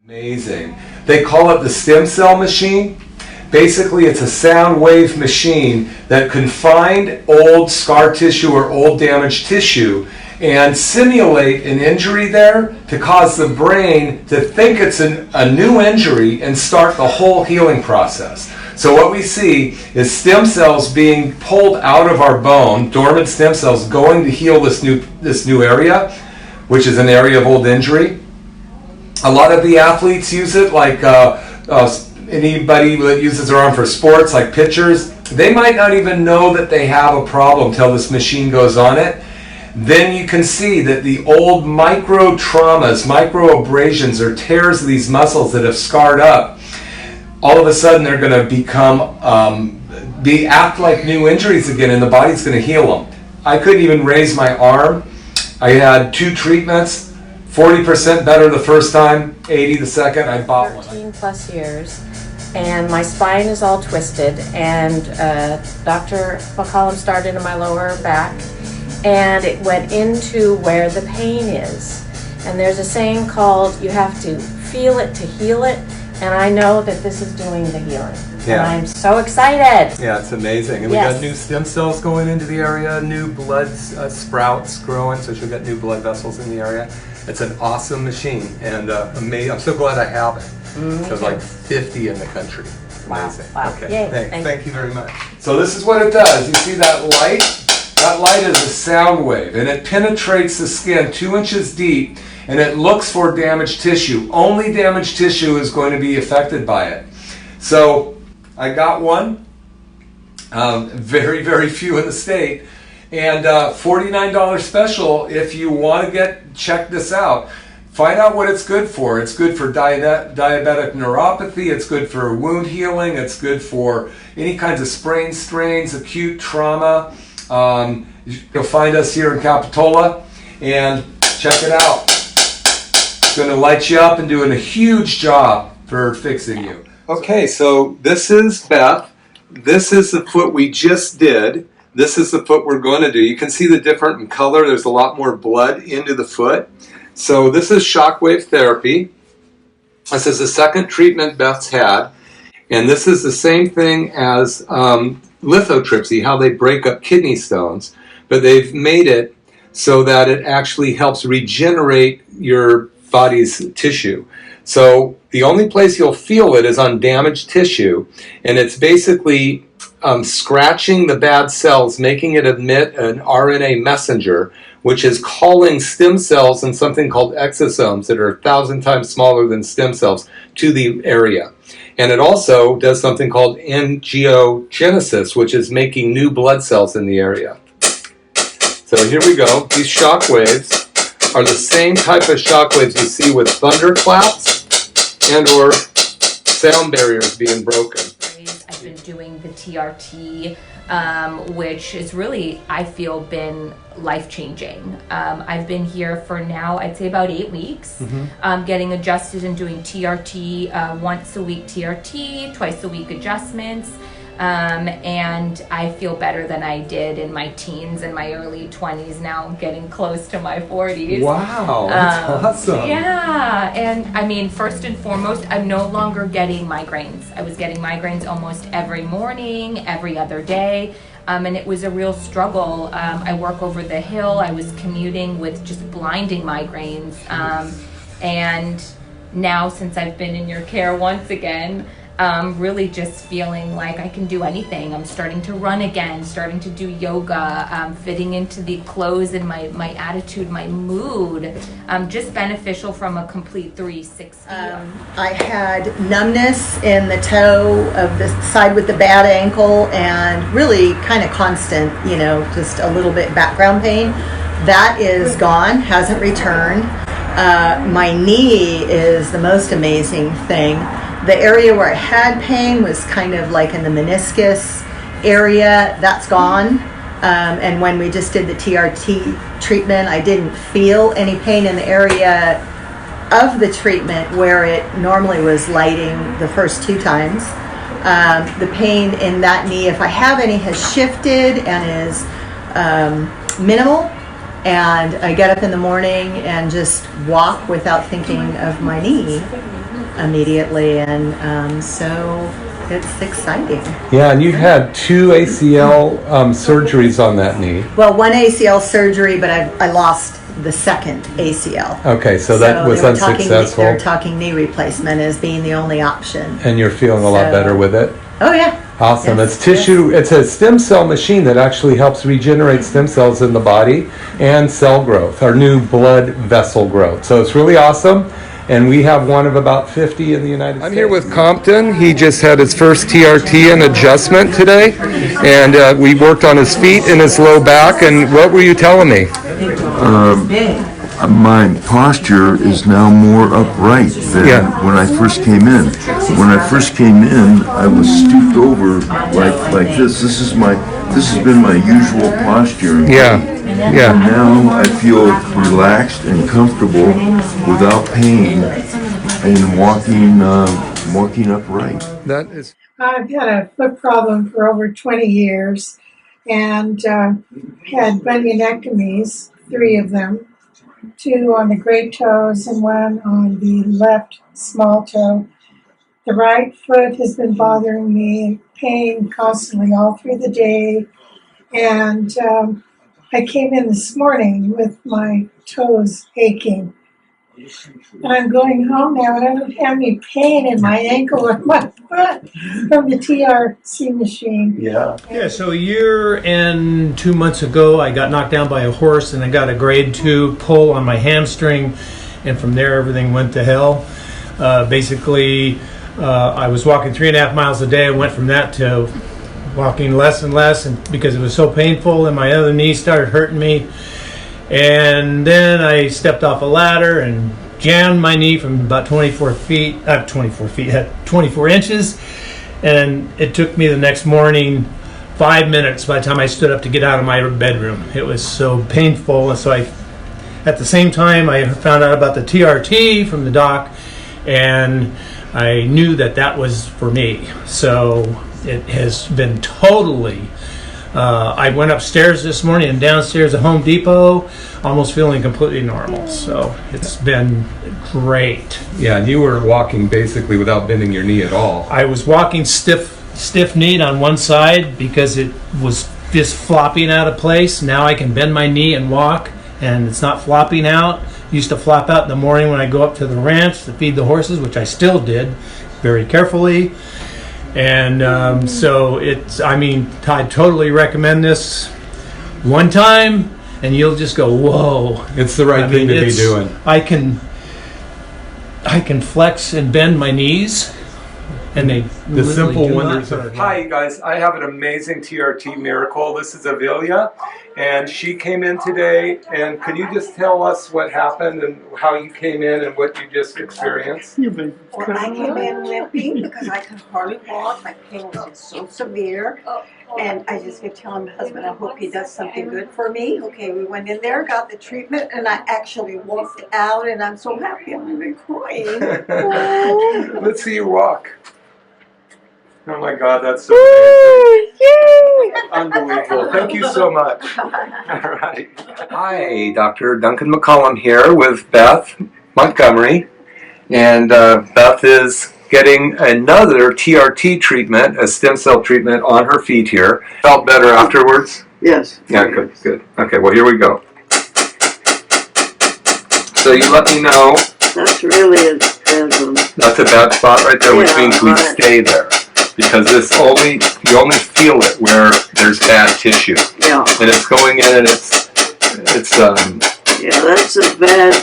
Amazing. They call it the stem cell machine. Basically, it's a sound wave machine that can find old scar tissue or old damaged tissue and simulate an injury there to cause the brain to think it's a new injury and start the whole healing process. So what we see is stem cells being pulled out of our bone, dormant stem cells going to heal this new area, which is an area of old injury. A lot of the athletes use it, like anybody that uses their arm for sports, like pitchers. They might not even know that they have a problem until this machine goes on it. Then you can see that the old micro traumas, micro abrasions or tears of these muscles that have scarred up, all of a sudden they're going to become, act like new injuries again, and the body's going to heal them. I couldn't even raise my arm. I had 2 treatments. 40% better the first time, 80 the second. I bought one. 13 plus years, and my spine is all twisted, and Dr. McCollum started in my lower back, and it went into where the pain is. And there's a saying called, you have to feel it to heal it, and I know that this is doing the healing. Yeah. And I'm so excited. Yeah, it's amazing. And we got new stem cells going into the area, new blood sprouts growing, so she'll get new blood vessels in the area. It's an awesome machine, and amazing. I'm so glad I have it. There's like 50 in the country. Amazing. Wow. Okay, thank you very much. So this is what it does. You see that light? That light is a sound wave, and it penetrates the skin 2 inches deep, and it looks for damaged tissue. Only damaged tissue is going to be affected by it. So I got one, very, very few in the state, and $49 special if you want to check this out. Find out what it's good for. It's good for diabetic neuropathy, it's good for wound healing, it's good for any kinds of sprains, strains, acute trauma. You'll find us here in Capitola, and check it out. It's going to light you up and doing a huge job for fixing you. Okay, so this is Beth. This is the foot we just did. This is the foot we're going to do. You can see the difference in color. There's a lot more blood into the foot. So this is shockwave therapy. This is the second treatment Beth's had. And this is the same thing as lithotripsy, how they break up kidney stones. But they've made it so that it actually helps regenerate your body's tissue. So the only place you'll feel it is on damaged tissue. And it's basically scratching the bad cells, making it emit an RNA messenger, which is calling stem cells and something called exosomes that are 1,000 times smaller than stem cells to the area. And it also does something called angiogenesis, which is making new blood cells in the area. So here we go. These shock waves are the same type of shock waves you see with thunderclaps and or sound barriers being broken. I've been doing the TRT, which is really, I feel, been life-changing. I've been here for now, I'd say about 8 weeks, getting adjusted and doing TRT, once a week TRT, twice a week adjustments, and I feel better than I did in my teens and my early 20s. Now I'm getting close to my 40s. Wow, that's awesome. Yeah, and I mean, first and foremost, I'm no longer getting migraines. I was getting migraines almost every morning, every other day, and it was a real struggle. I work over the hill. I was commuting with just blinding migraines, and now since I've been in your care once again, really just feeling like I can do anything. I'm starting to run again, starting to do yoga, fitting into the clothes and my attitude, my mood, just beneficial from a complete 360. I had numbness in the toe of the side with the bad ankle and really kind of constant, just a little bit background pain. That is gone, hasn't returned. My knee is the most amazing thing. The area where I had pain was kind of like in the meniscus area. That's gone. And when we just did the TRT treatment, I didn't feel any pain in the area of the treatment where it normally was lighting the first 2 times. The pain in that knee, if I have any, has shifted and is minimal. And I get up in the morning and just walk without thinking of my knee. immediately, and so it's exciting. Yeah, and you've had 2 ACL surgeries on that knee. Well, one ACL surgery, but I lost the second ACL. Okay, so that was unsuccessful. They're talking knee replacement as being the only option. And you're feeling a lot better with it? Oh, yeah. Awesome. Yes, It's tissue. It's a stem cell machine that actually helps regenerate stem cells in the body and cell growth, or new blood vessel growth. So it's really awesome. And we have one of about 50 in the United States. I'm here with Compton. He just had his first TRT and adjustment today. And we worked on his feet and his low back. And what were you telling me? My posture is now more upright than when I first came in. When I first came in, I was stooped over like this. This has been my usual posture. And now I feel relaxed and comfortable without pain and walking upright. That is. I've had a foot problem for over 20 years and had bunionectomies, 3 of them, 2 on the great toes and 1 on the left small toe. The right foot has been bothering me, pain constantly all through the day, and I came in this morning with my toes aching. And I'm going home now and I don't have any pain in my ankle or my foot from the TRC machine. Yeah. Yeah, so a year and 2 months ago, I got knocked down by a horse and I got a grade 2 pull on my hamstring, and from there everything went to hell. Basically, I was walking 3.5 miles a day. I went from that to walking less and less, and because it was so painful, and my other knee started hurting me. And then I stepped off a ladder and jammed my knee from about 24 inches. And it took me the next morning 5 minutes by the time I stood up to get out of my bedroom. It was so painful. And so at the same time, I found out about the TRT from the doc, and I knew that was for me. So it has been totally. I went upstairs this morning and downstairs at Home Depot, almost feeling completely normal. So it's been great. Yeah, and you were walking basically without bending your knee at all. I was walking stiff-kneed on one side because it was just flopping out of place. Now I can bend my knee and walk, and it's not flopping out. Used to flop out in the morning when I go up to the ranch to feed the horses, which I still did very carefully. And so I totally recommend this one time, and you'll just go, whoa. It's the right thing to be doing. I can flex and bend my knees, and they The really simple do wonders not of. Hi, you guys. I have an amazing TRT miracle. This is Avilia, and she came in today. And could you just tell us what happened and how you came in and what you just experienced? Well, I came in limping because I could hardly walk. My pain was so severe. And I just kept telling my husband, I hope he does something good for me. Okay, we went in there, got the treatment, and I actually walked out, and I'm so happy. I'm even crying. Let's see you walk. Oh my God, that's so amazing. Unbelievable. Thank you so much. All right. Hi, Dr. Duncan McCollum here with Beth Montgomery. And Beth is getting another TRT treatment, a stem cell treatment on her feet here. Felt better afterwards? Yes. Yeah, good, good. Okay, well, here we go. So you let me know. That's really a bad one. That's a bad spot right there, which Yeah, means we right. stay there. Because you only feel it where there's bad tissue. Yeah. And it's going in and it's Yeah, that's a bad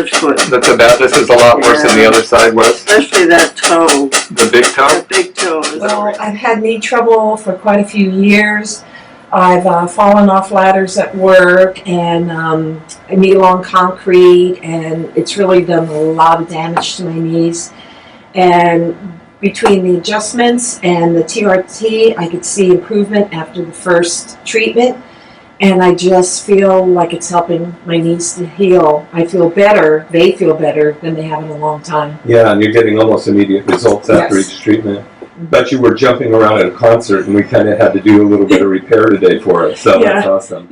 foot. this is a lot worse than the other side was. Especially that toe. The big toe? That big toe is Well, I've had knee trouble for quite a few years. I've fallen off ladders at work and I kneel on concrete, and it's really done a lot of damage to my knees. And between the adjustments and the TRT, I could see improvement after the first treatment. And I just feel like it's helping my knees to heal. I feel better, they feel better than they have in a long time. Yeah, and you're getting almost immediate results after Yes. each treatment. But you were jumping around at a concert, and we kind of had to do a little bit of repair today for it, so Yeah. that's awesome.